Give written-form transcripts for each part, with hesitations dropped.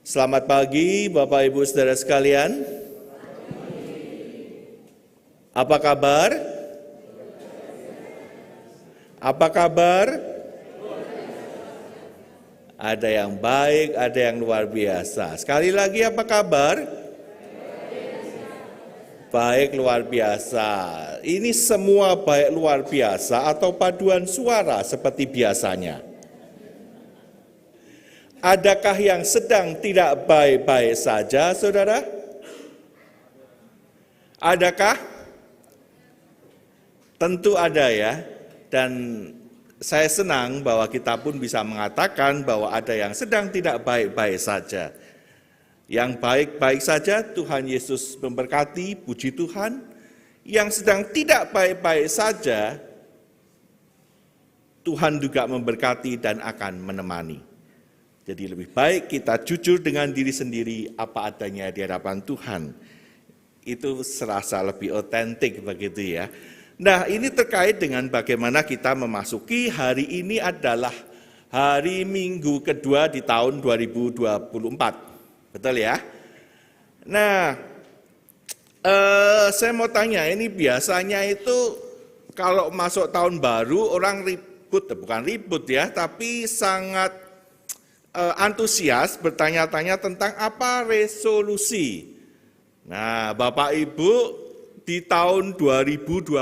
Selamat pagi Bapak Ibu Saudara sekalian. Apa kabar? Apa kabar? Ada yang baik, ada yang luar biasa. Sekali lagi apa kabar? Baik luar biasa. Ini semua baik luar biasa atau paduan suara seperti biasanya. Adakah yang sedang tidak baik-baik saja, saudara? Adakah? Tentu ada ya. Dan saya senang bahwa kita pun bisa mengatakan bahwa ada yang sedang tidak baik-baik saja. Yang baik-baik saja Tuhan Yesus memberkati, puji Tuhan. Yang sedang tidak baik-baik saja, Tuhan juga memberkati dan akan menemani. Jadi lebih baik kita jujur dengan diri sendiri apa adanya di hadapan Tuhan. Itu serasa lebih otentik begitu ya. Nah ini terkait dengan bagaimana kita memasuki hari ini adalah hari Minggu kedua di tahun 2024. Betul ya? Nah saya mau tanya ini biasanya itu kalau masuk tahun baru orang bukan ribut ya, tapi sangat antusias bertanya-tanya tentang apa resolusi. Nah, Bapak Ibu di tahun 2024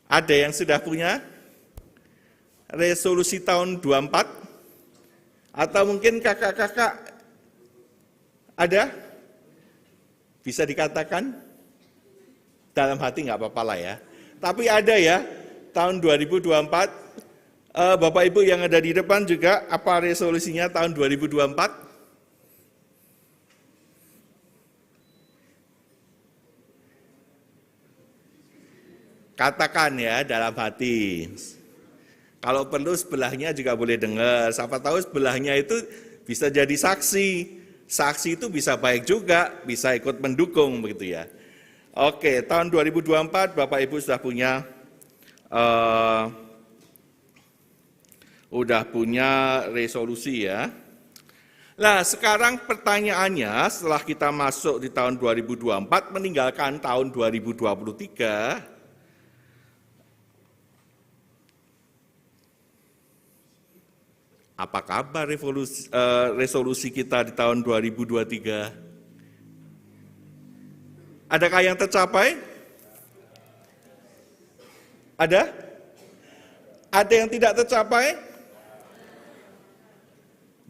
ada yang sudah punya resolusi tahun 24? Atau mungkin kakak-kakak ada? Bisa dikatakan? Dalam hati nggak apa-apa lah ya. Tapi ada ya, tahun 2024 Bapak Ibu yang ada di depan juga, apa resolusinya tahun 2024? Katakan ya dalam hati. Kalau perlu sebelahnya juga boleh dengar. Siapa tahu sebelahnya itu bisa jadi saksi. Saksi itu bisa baik juga, bisa ikut mendukung begitu ya. Oke, tahun 2024 Bapak Ibu sudah punya resolusi ya. Nah sekarang pertanyaannya setelah kita masuk di tahun 2024 meninggalkan tahun 2023, apa kabar resolusi kita di tahun 2023? Adakah yang tercapai? Ada? Ada yang tidak tercapai?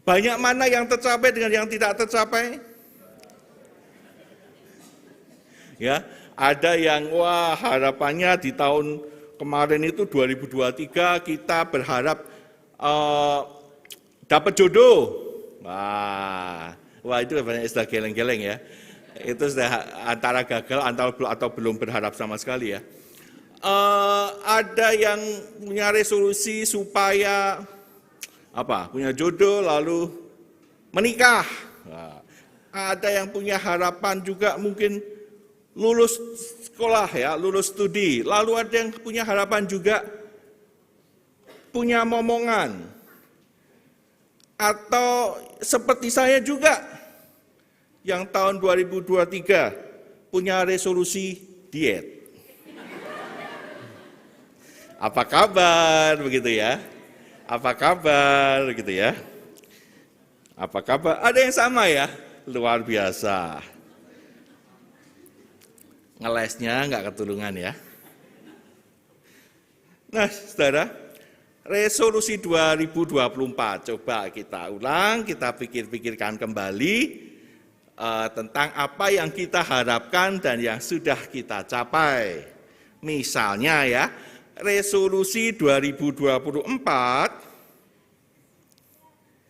Banyak mana yang tercapai dengan yang tidak tercapai? Ya, ada yang harapannya di tahun kemarin itu 2023 kita berharap dapat jodoh. Wah itu banyak istilah geleng-geleng ya. Itu sudah antara gagal atau belum berharap sama sekali ya. Ada yang punya resolusi supaya punya jodoh lalu menikah. Nah, ada yang punya harapan juga mungkin lulus sekolah ya, lulus studi. Lalu ada yang punya harapan juga punya momongan. Atau seperti saya juga yang tahun 2023 punya resolusi diet. Apa kabar begitu ya? Apa kabar gitu ya? Apa kabar? Ada yang sama ya? Luar biasa. Ngelesnya nggak ketulungan ya. Nah, saudara, resolusi 2024 coba kita ulang, kita pikir-pikirkan kembali tentang apa yang kita harapkan dan yang sudah kita capai. Misalnya ya, resolusi 2024,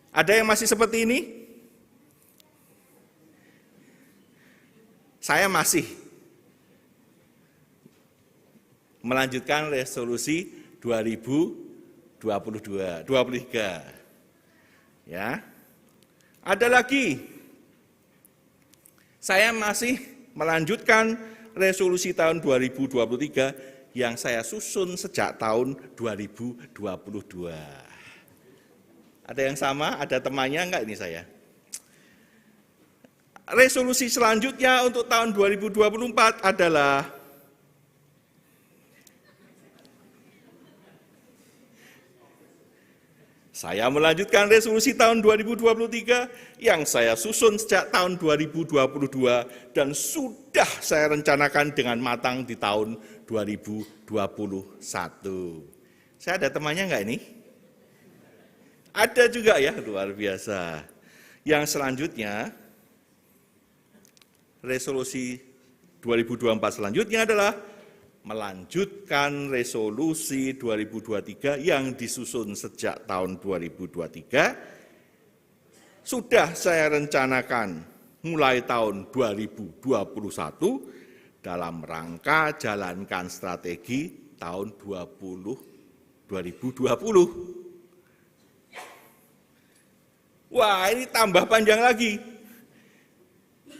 ada yang masih seperti ini? Saya masih melanjutkan resolusi 2023. Ya. Ada lagi. Saya masih melanjutkan resolusi tahun 2023 yang saya susun sejak tahun 2022. Ada yang sama? Ada temannya enggak ini saya? Resolusi selanjutnya untuk tahun 2024 adalah saya melanjutkan resolusi tahun 2023 yang saya susun sejak tahun 2022 dan sudah saya rencanakan dengan matang di tahun 2021. Saya ada temannya enggak ini? Ada juga ya, luar biasa. Yang selanjutnya, resolusi 2024 selanjutnya adalah melanjutkan resolusi 2023 yang disusun sejak tahun 2023, sudah saya rencanakan mulai tahun 2021 dalam rangka jalankan strategi tahun 2020. Wah, ini tambah panjang lagi.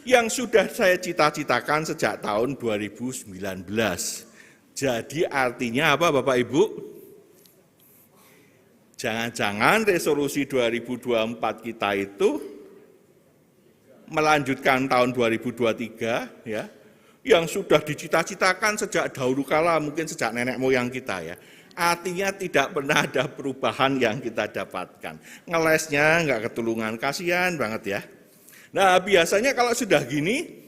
Yang sudah saya cita-citakan sejak tahun 2019. Jadi artinya apa Bapak Ibu? Jangan-jangan resolusi 2024 kita itu melanjutkan tahun 2023 ya, yang sudah dicita-citakan sejak dahulu kala, mungkin sejak nenek moyang kita ya. Artinya tidak pernah ada perubahan yang kita dapatkan. Ngelesnya nggak ketulungan, kasihan banget ya. Nah biasanya kalau sudah gini,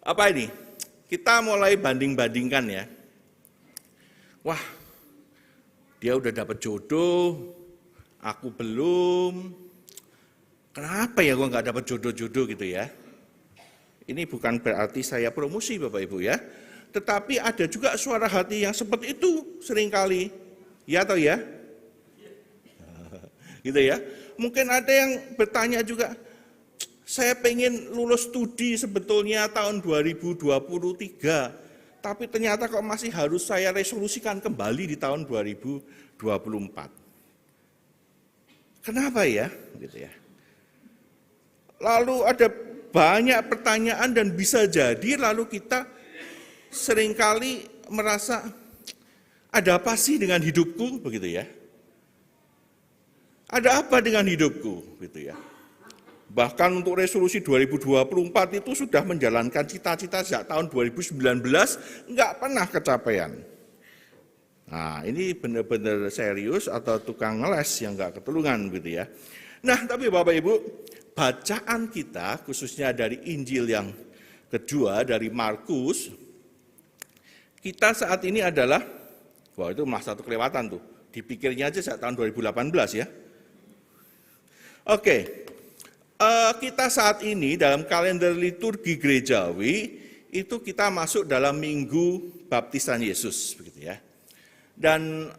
apa ini? Kita mulai banding-bandingkan ya. Wah, dia udah dapat jodoh, aku belum. Kenapa ya gua nggak dapat jodoh-jodoh gitu ya? Ini bukan berarti saya promosi Bapak Ibu ya. Tetapi ada juga suara hati yang seperti itu seringkali. Ya atau ya? Gitu ya. Mungkin ada yang bertanya juga, saya pengen lulus studi sebetulnya tahun 2023, tapi ternyata kok masih harus saya resolusikan kembali di tahun 2024. Kenapa ya? Gitu ya. Lalu ada banyak pertanyaan dan bisa jadi lalu kita seringkali merasa ada apa sih dengan hidupku, begitu ya? Ada apa dengan hidupku, gitu ya? Bahkan untuk resolusi 2024 itu sudah menjalankan cita-cita sejak tahun 2019, enggak pernah kecapaian. Nah, ini benar-benar serius atau tukang ngeles yang enggak ketulungan, gitu ya. Nah, tapi Bapak Ibu, bacaan kita khususnya dari Injil yang kedua dari Markus, kita saat ini adalah, wah itu malah satu kelewatan tuh, dipikirnya aja sejak tahun 2018 ya. Oke, kita saat ini dalam kalender liturgi gerejawi, itu kita masuk dalam minggu baptisan Yesus, begitu ya. Dan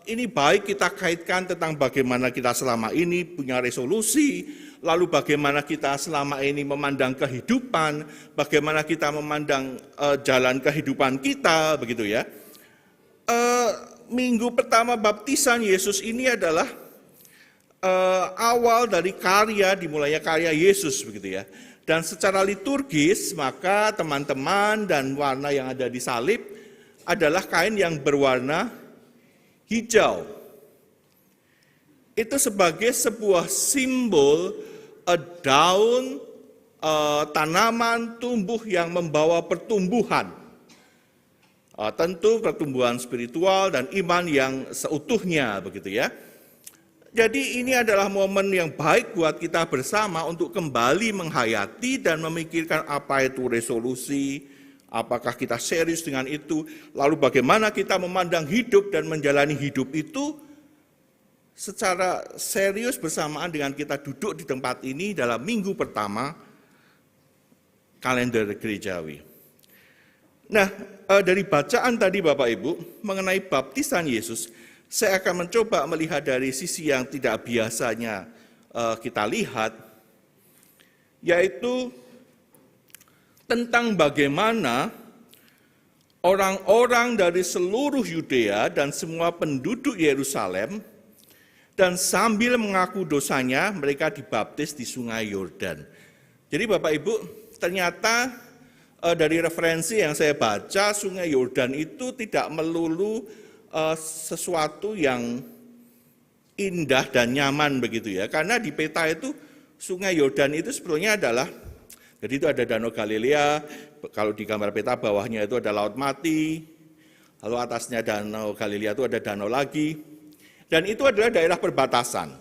ini baik kita kaitkan tentang bagaimana kita selama ini punya resolusi, lalu bagaimana kita selama ini memandang kehidupan, bagaimana kita memandang jalan kehidupan kita, begitu ya. Minggu pertama baptisan Yesus ini adalah awal dari dimulainya karya Yesus, begitu ya. Dan secara liturgis, maka teman-teman dan warna yang ada di salib adalah kain yang berwarna hijau. Itu sebagai sebuah simbol daun tanaman tumbuh yang membawa pertumbuhan. Tentu pertumbuhan spiritual dan iman yang seutuhnya, begitu ya. Jadi ini adalah momen yang baik buat kita bersama untuk kembali menghayati dan memikirkan apa itu resolusi, apakah kita serius dengan itu, lalu bagaimana kita memandang hidup dan menjalani hidup itu secara serius bersamaan dengan kita duduk di tempat ini dalam minggu pertama kalender gerejawi. Nah, dari bacaan tadi Bapak Ibu mengenai baptisan Yesus, saya akan mencoba melihat dari sisi yang tidak biasanya kita lihat, yaitu tentang bagaimana orang-orang dari seluruh Yudea dan semua penduduk Yerusalem, dan sambil mengaku dosanya, mereka dibaptis di sungai Yordan. Jadi Bapak Ibu, ternyata dari referensi yang saya baca, sungai Yordan itu tidak melulu sesuatu yang indah dan nyaman begitu ya. Karena di peta itu Sungai Yordan itu sebetulnya adalah, jadi itu ada Danau Galilea, kalau di gambar peta bawahnya itu ada Laut Mati, lalu atasnya Danau Galilea itu ada danau lagi, dan itu adalah daerah perbatasan.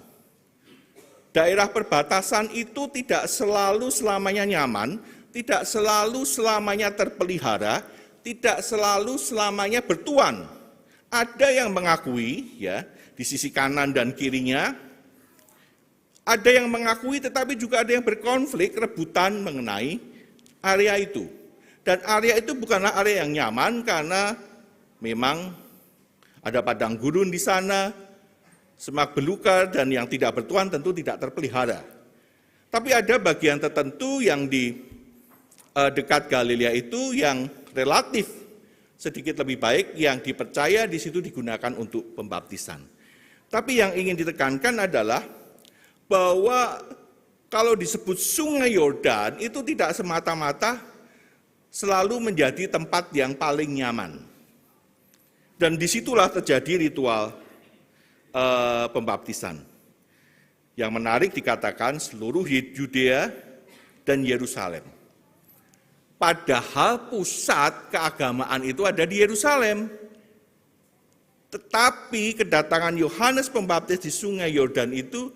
Daerah perbatasan itu tidak selalu selamanya nyaman, tidak selalu selamanya terpelihara, tidak selalu selamanya bertuan. Ada yang mengakui ya di sisi kanan dan kirinya, ada yang mengakui tetapi juga ada yang berkonflik, rebutan mengenai area itu. Dan area itu bukanlah area yang nyaman karena memang ada padang gurun di sana, semak belukar dan yang tidak bertuan tentu tidak terpelihara. Tapi ada bagian tertentu yang di dekat Galilea itu yang relatif sedikit lebih baik, yang dipercaya di situ digunakan untuk pembaptisan. Tapi yang ingin ditekankan adalah bahwa kalau disebut Sungai Yordan itu tidak semata-mata selalu menjadi tempat yang paling nyaman. Dan disitulah terjadi ritual pembaptisan. Yang menarik dikatakan seluruh Yudea dan Yerusalem. Padahal pusat keagamaan itu ada di Yerusalem. Tetapi kedatangan Yohanes Pembaptis di Sungai Yordan itu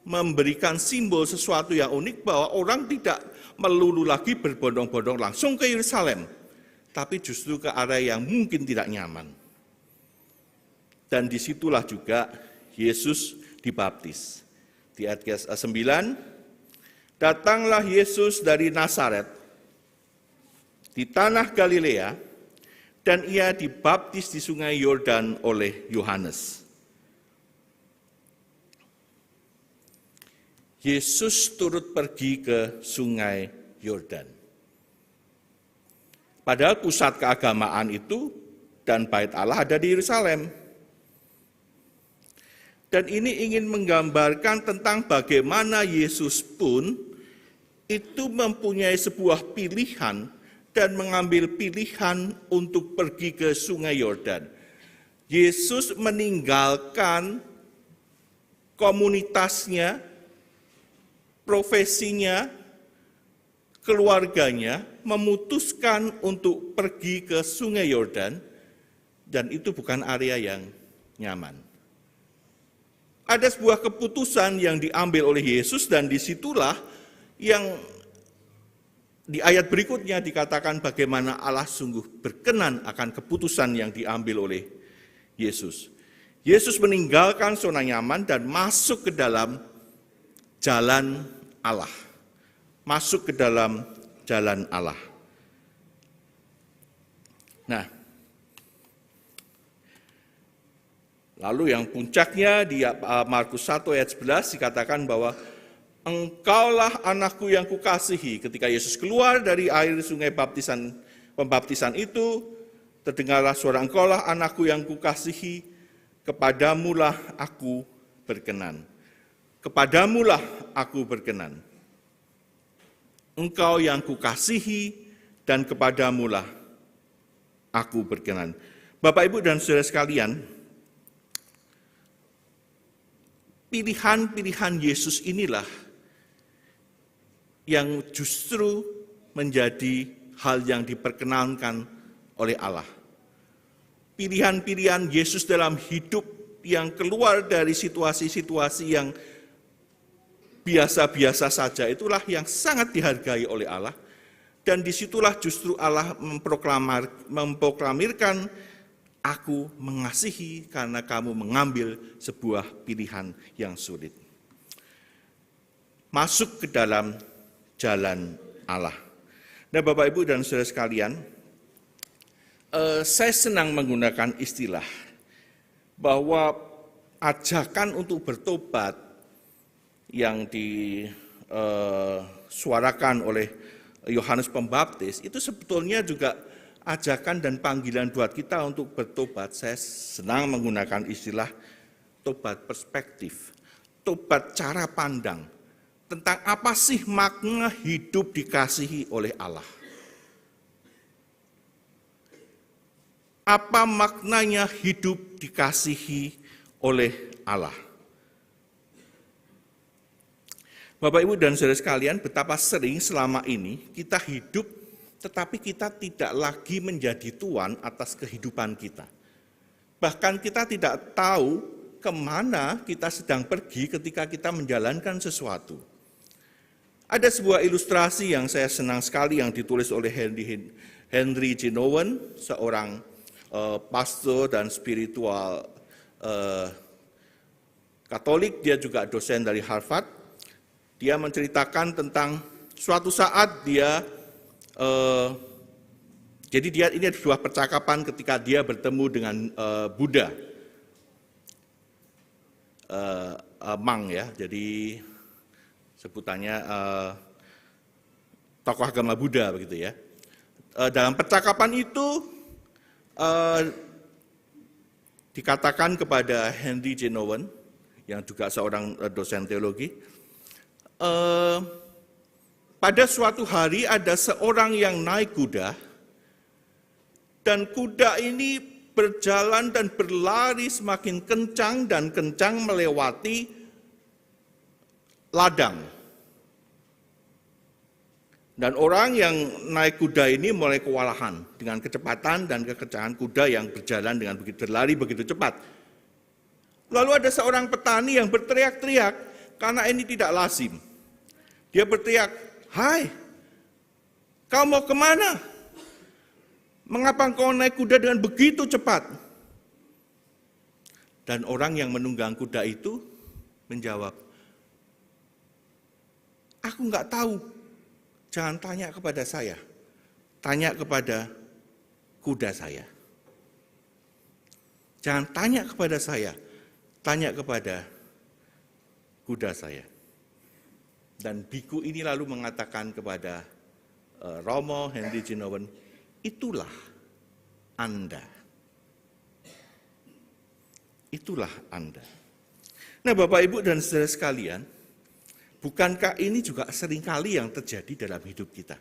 memberikan simbol sesuatu yang unik bahwa orang tidak melulu lagi berbondong-bondong langsung ke Yerusalem, tapi justru ke area yang mungkin tidak nyaman. Dan disitulah juga Yesus dibaptis. Di ayat 9, datanglah Yesus dari Nazaret di tanah Galilea, dan ia dibaptis di Sungai Yordan oleh Yohanes. Yesus turut pergi ke Sungai Yordan. Padahal pusat keagamaan itu dan bait Allah ada di Yerusalem. Dan ini ingin menggambarkan tentang bagaimana Yesus pun itu mempunyai sebuah pilihan dan mengambil pilihan untuk pergi ke Sungai Yordan. Yesus meninggalkan komunitasnya, profesinya, keluarganya, memutuskan untuk pergi ke Sungai Yordan, dan itu bukan area yang nyaman. Ada sebuah keputusan yang diambil oleh Yesus, dan disitulah yang di ayat berikutnya dikatakan bagaimana Allah sungguh berkenan akan keputusan yang diambil oleh Yesus. Yesus meninggalkan zona nyaman dan masuk ke dalam jalan Allah. Masuk ke dalam jalan Allah. Nah, lalu yang puncaknya di Markus 1 ayat 11 dikatakan bahwa engkaulah anakku yang kukasihi. Ketika Yesus keluar dari air sungai pembaptisan itu, terdengarlah suara, engkaulah anakku yang kukasihi, kepadamulah aku berkenan. Kepadamulah aku berkenan. Engkau yang kukasihi dan kepadamulah aku berkenan. Bapak, Ibu, dan saudara sekalian, pilihan-pilihan Yesus inilah yang justru menjadi hal yang diperkenankan oleh Allah. Pilihan-pilihan Yesus dalam hidup yang keluar dari situasi-situasi yang biasa-biasa saja, itulah yang sangat dihargai oleh Allah. Dan disitulah justru Allah memproklamirkan, aku mengasihi karena kamu mengambil sebuah pilihan yang sulit. Masuk ke dalam jalan Allah. Nah, Bapak, Ibu, dan saudara sekalian, saya senang menggunakan istilah bahwa ajakan untuk bertobat yang disuarakan oleh Yohanes Pembaptis itu sebetulnya juga ajakan dan panggilan buat kita untuk bertobat. Saya senang menggunakan istilah tobat perspektif, tobat cara pandang tentang apa sih makna hidup dikasihi oleh Allah. Apa maknanya hidup dikasihi oleh Allah. Bapak, Ibu, dan saudara sekalian, betapa sering selama ini kita hidup, tetapi kita tidak lagi menjadi tuan atas kehidupan kita. Bahkan kita tidak tahu kemana kita sedang pergi ketika kita menjalankan sesuatu. Ada sebuah ilustrasi yang saya senang sekali yang ditulis oleh Henry Genowen, seorang pastor dan spiritual Katolik, dia juga dosen dari Harvard. Dia menceritakan tentang suatu saat jadi ini sebuah percakapan ketika dia bertemu dengan Buddha, Mang ya, jadi sebutannya tokoh agama Buddha begitu ya. Dalam percakapan itu dikatakan kepada Henry Genowen yang juga seorang dosen teologi, pada suatu hari ada seorang yang naik kuda dan kuda ini berjalan dan berlari semakin kencang dan kencang melewati ladang. Dan orang yang naik kuda ini mulai kewalahan dengan kecepatan dan kekencangan kuda yang berjalan dengan begitu berlari begitu cepat. Lalu ada seorang petani yang berteriak-teriak karena ini tidak lazim. Dia berteriak, "Hai, kau mau kemana? Mengapa kau naik kuda dengan begitu cepat?" Dan orang yang menunggang kuda itu menjawab, "Aku enggak tahu, jangan tanya kepada saya, tanya kepada kuda saya. Jangan tanya kepada saya, tanya kepada kuda saya." Dan biku ini lalu mengatakan kepada Romo Henry Genowen, "Itulah Anda. Itulah Anda." Nah, Bapak, Ibu, dan saudara sekalian, bukankah ini juga seringkali yang terjadi dalam hidup kita?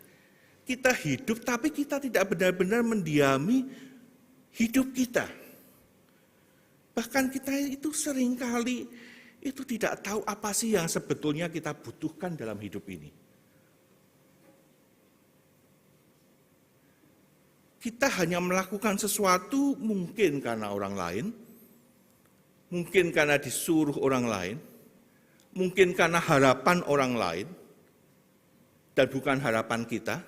Kita hidup tapi kita tidak benar-benar mendiami hidup kita. Bahkan kita itu seringkali itu tidak tahu apa sih yang sebetulnya kita butuhkan dalam hidup ini. Kita hanya melakukan sesuatu mungkin karena orang lain, mungkin karena disuruh orang lain, mungkin karena harapan orang lain, dan bukan harapan kita,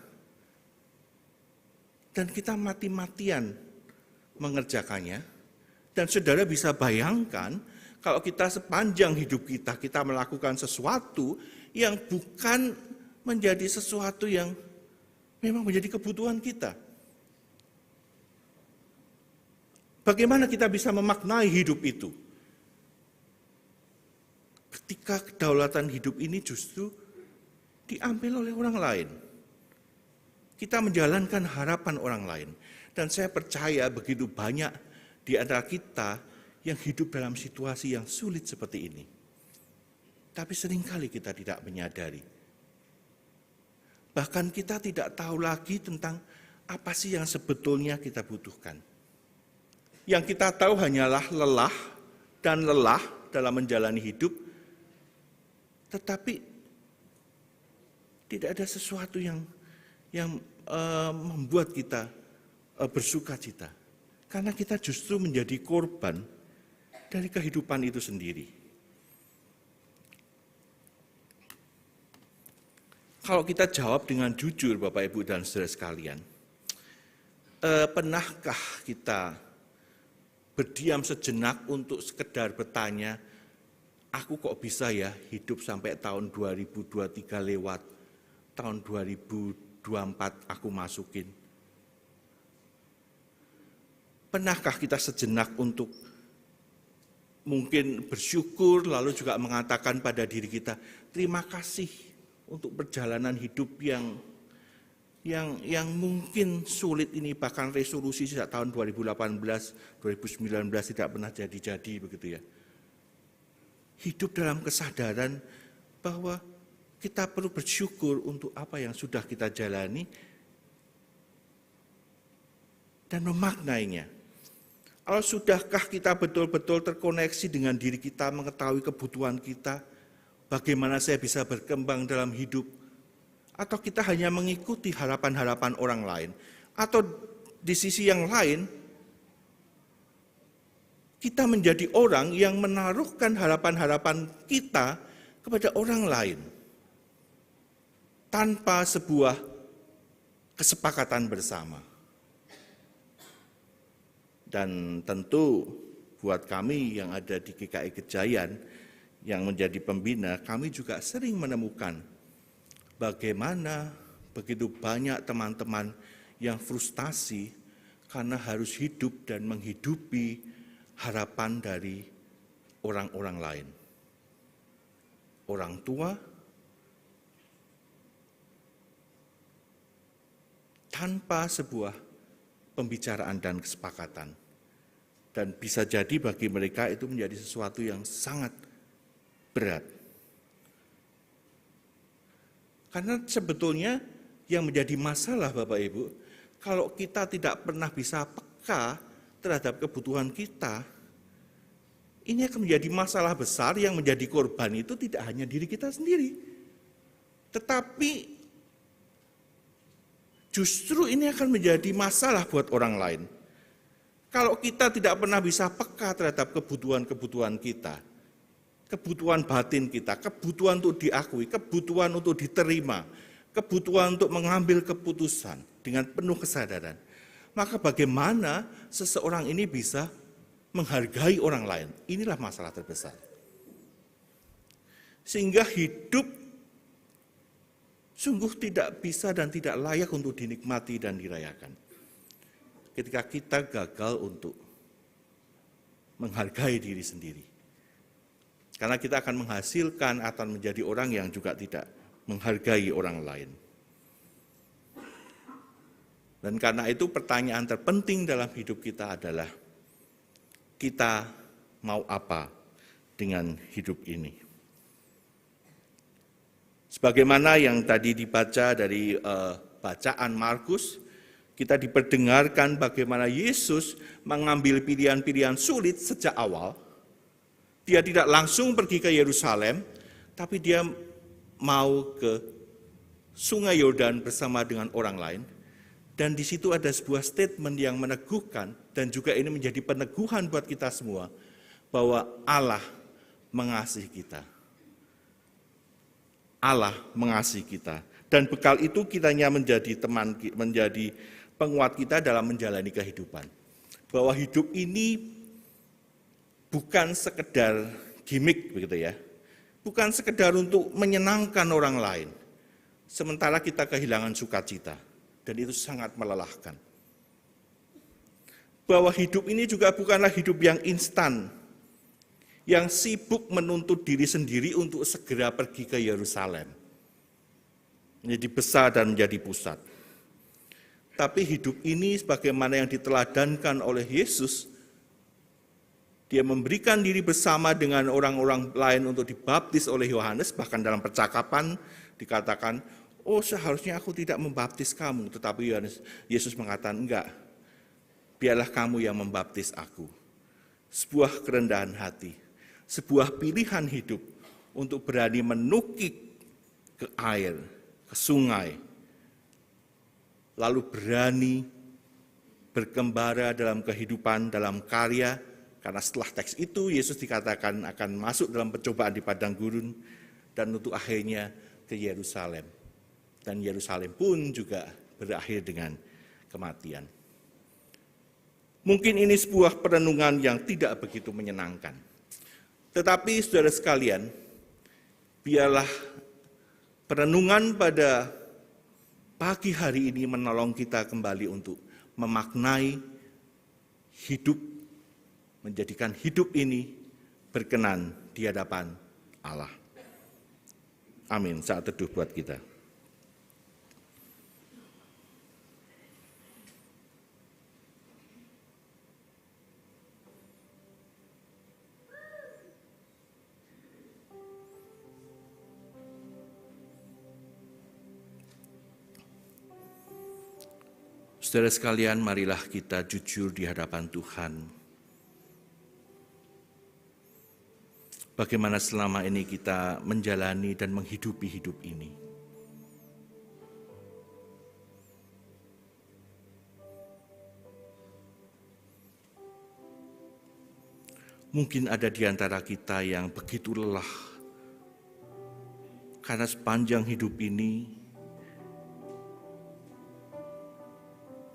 dan kita mati-matian mengerjakannya. Dan saudara bisa bayangkan, kalau kita sepanjang hidup kita melakukan sesuatu yang bukan menjadi sesuatu yang memang menjadi kebutuhan kita. Bagaimana kita bisa memaknai hidup itu? Ketika kedaulatan hidup ini justru diambil oleh orang lain. Kita menjalankan harapan orang lain. Dan saya percaya begitu banyak di antara kita yang hidup dalam situasi yang sulit seperti ini. Tapi seringkali kita tidak menyadari. Bahkan kita tidak tahu lagi tentang apa sih yang sebetulnya kita butuhkan. Yang kita tahu hanyalah lelah dan lelah dalam menjalani hidup, tetapi tidak ada sesuatu yang membuat kita bersuka cita. Karena kita justru menjadi korban dari kehidupan itu sendiri. Kalau kita jawab dengan jujur, Bapak, Ibu, dan saudara sekalian, pernahkah kita berdiam sejenak untuk sekedar bertanya, aku kok bisa ya hidup sampai tahun 2023 lewat, tahun 2024 aku masukin. Pernahkah kita sejenak untuk mungkin bersyukur, lalu juga mengatakan pada diri kita, terima kasih untuk perjalanan hidup yang mungkin sulit ini, bahkan resolusi sejak tahun 2018, 2019 tidak pernah jadi-jadi begitu ya. Hidup dalam kesadaran bahwa kita perlu bersyukur untuk apa yang sudah kita jalani dan memaknainya. Sudahkah kita betul-betul terkoneksi dengan diri kita, mengetahui kebutuhan kita, bagaimana saya bisa berkembang dalam hidup? Atau kita hanya mengikuti harapan-harapan orang lain? Atau di sisi yang lain, kita menjadi orang yang menaruhkan harapan-harapan kita kepada orang lain, tanpa sebuah kesepakatan bersama. Dan tentu buat kami yang ada di GKI Kejayan, yang menjadi pembina, kami juga sering menemukan bagaimana begitu banyak teman-teman yang frustasi karena harus hidup dan menghidupi harapan dari orang-orang lain. Orang tua, tanpa sebuah pembicaraan dan kesepakatan. Dan bisa jadi bagi mereka itu menjadi sesuatu yang sangat berat. Karena sebetulnya yang menjadi masalah Bapak Ibu, kalau kita tidak pernah bisa peka terhadap kebutuhan kita, ini akan menjadi masalah besar. Yang menjadi korban itu tidak hanya diri kita sendiri, tetapi justru ini akan menjadi masalah buat orang lain. Kalau kita tidak pernah bisa peka terhadap kebutuhan-kebutuhan kita, kebutuhan batin kita, kebutuhan untuk diakui, kebutuhan untuk diterima, kebutuhan untuk mengambil keputusan dengan penuh kesadaran, maka bagaimana seseorang ini bisa menghargai orang lain? Inilah masalah terbesar. Sehingga hidup sungguh tidak bisa dan tidak layak untuk dinikmati dan dirayakan ketika kita gagal untuk menghargai diri sendiri. Karena kita akan menghasilkan atau menjadi orang yang juga tidak menghargai orang lain. Dan karena itu pertanyaan terpenting dalam hidup kita adalah, kita mau apa dengan hidup ini? Sebagaimana yang tadi dibaca dari bacaan Markus, kita diperdengarkan bagaimana Yesus mengambil pilihan-pilihan sulit sejak awal. Dia tidak langsung pergi ke Yerusalem, tapi dia mau ke Sungai Yordan bersama dengan orang lain. Dan di situ ada sebuah statement yang meneguhkan, dan juga ini menjadi peneguhan buat kita semua, bahwa Allah mengasihi kita. Allah mengasihi kita. Dan bekal itu kiranya menjadi teman, menjadi penguat kita dalam menjalani kehidupan. Bahwa hidup ini bukan sekedar gimmick begitu ya. Bukan sekedar untuk menyenangkan orang lain. Sementara kita kehilangan sukacita. Dan itu sangat melelahkan. Bahwa hidup ini juga bukanlah hidup yang instan. Yang sibuk menuntut diri sendiri untuk segera pergi ke Yerusalem. Menjadi besar dan menjadi pusat. Tapi hidup ini sebagaimana yang diteladankan oleh Yesus, dia memberikan diri bersama dengan orang-orang lain untuk dibaptis oleh Yohanes, bahkan dalam percakapan dikatakan, oh seharusnya aku tidak membaptis kamu, tetapi Yesus mengatakan, enggak, biarlah kamu yang membaptis aku. Sebuah kerendahan hati, sebuah pilihan hidup untuk berani menukik ke air, ke sungai, lalu berani berkembara dalam kehidupan, dalam karya, karena setelah teks itu Yesus dikatakan akan masuk dalam percobaan di padang gurun, dan untuk akhirnya ke Yerusalem. Dan Yerusalem pun juga berakhir dengan kematian. Mungkin ini sebuah perenungan yang tidak begitu menyenangkan. Tetapi saudara sekalian, biarlah perenungan pada pagi hari ini menolong kita kembali untuk memaknai hidup, menjadikan hidup ini berkenan di hadapan Allah. Amin. Saat teduh buat kita. Saudara sekalian, marilah kita jujur di hadapan Tuhan. bagaimana selama ini kita menjalani dan menghidupi hidup ini. Mungkin ada di antara kita yang begitu lelah karena sepanjang hidup ini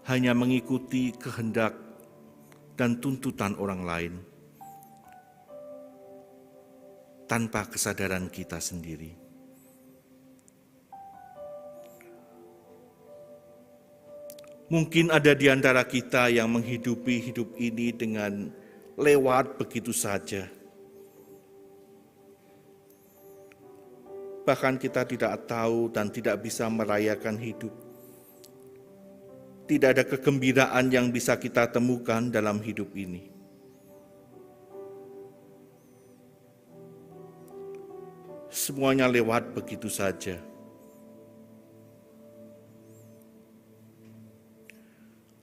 hanya mengikuti kehendak dan tuntutan orang lain tanpa kesadaran kita sendiri. Mungkin ada di antara kita yang menghidupi hidup ini dengan lewat begitu saja. Bahkan kita tidak tahu dan tidak bisa merayakan hidup. Tidak ada kegembiraan yang bisa kita temukan dalam hidup ini. Semuanya lewat begitu saja.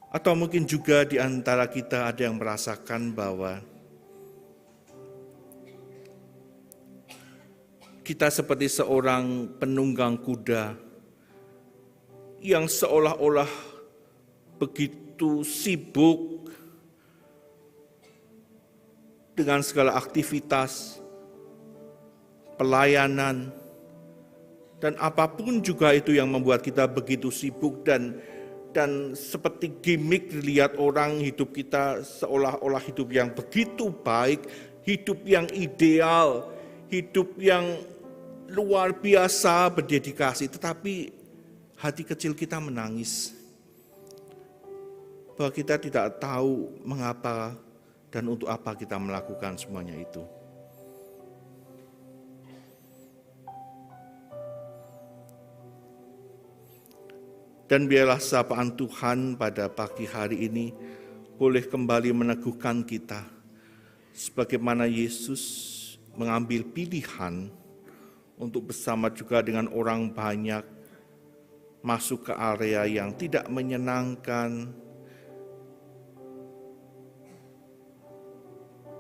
Atau mungkin juga di antara kita ada yang merasakan bahwa kita seperti seorang penunggang kuda yang seolah-olah begitu sibuk dengan segala aktivitas, pelayanan, dan apapun juga itu yang membuat kita begitu sibuk dan seperti gimmick dilihat orang hidup kita seolah-olah hidup yang begitu baik, hidup yang ideal, hidup yang luar biasa berdedikasi, tetapi hati kecil kita menangis. Bahwa kita tidak tahu mengapa dan untuk apa kita melakukan semuanya itu. Dan biarlah sapaan Tuhan pada pagi hari ini boleh kembali meneguhkan kita. Sebagaimana Yesus mengambil pilihan untuk bersama juga dengan orang banyak masuk ke area yang tidak menyenangkan,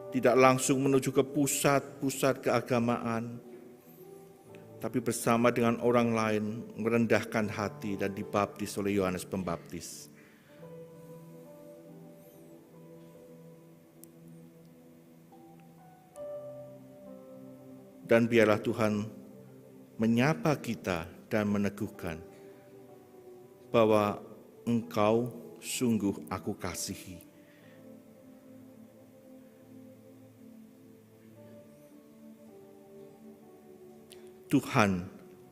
tidak langsung menuju ke pusat-pusat keagamaan, tapi bersama dengan orang lain merendahkan hati dan dibaptis oleh Yohanes Pembaptis. Dan biarlah Tuhan menyapa kita dan meneguhkan bahwa Engkau sungguh aku kasihi. Tuhan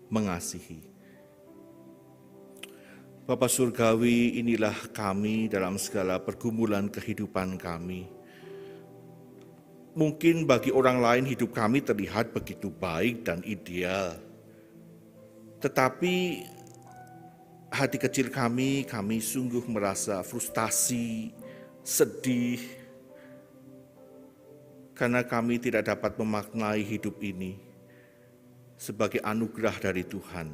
mengasihi. Bapa Surgawi, inilah kami dalam segala pergumulan kehidupan kami. Mungkin bagi orang lain hidup kami terlihat begitu baik dan ideal. Tetapi hati kecil kami sungguh merasa frustasi, sedih, karena kami tidak dapat memaknai hidup ini sebagai anugerah dari Tuhan.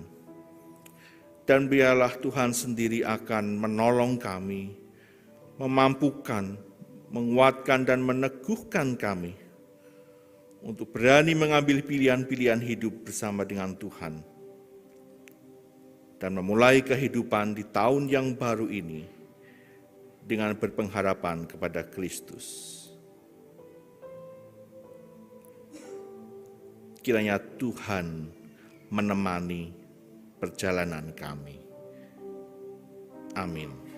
Dan biarlah Tuhan sendiri akan menolong kami, memampukan, menguatkan dan meneguhkan kami untuk berani mengambil pilihan-pilihan hidup bersama dengan Tuhan dan memulai kehidupan di tahun yang baru ini dengan berpengharapan kepada Kristus. Kiranya Tuhan menemani perjalanan kami. Amin.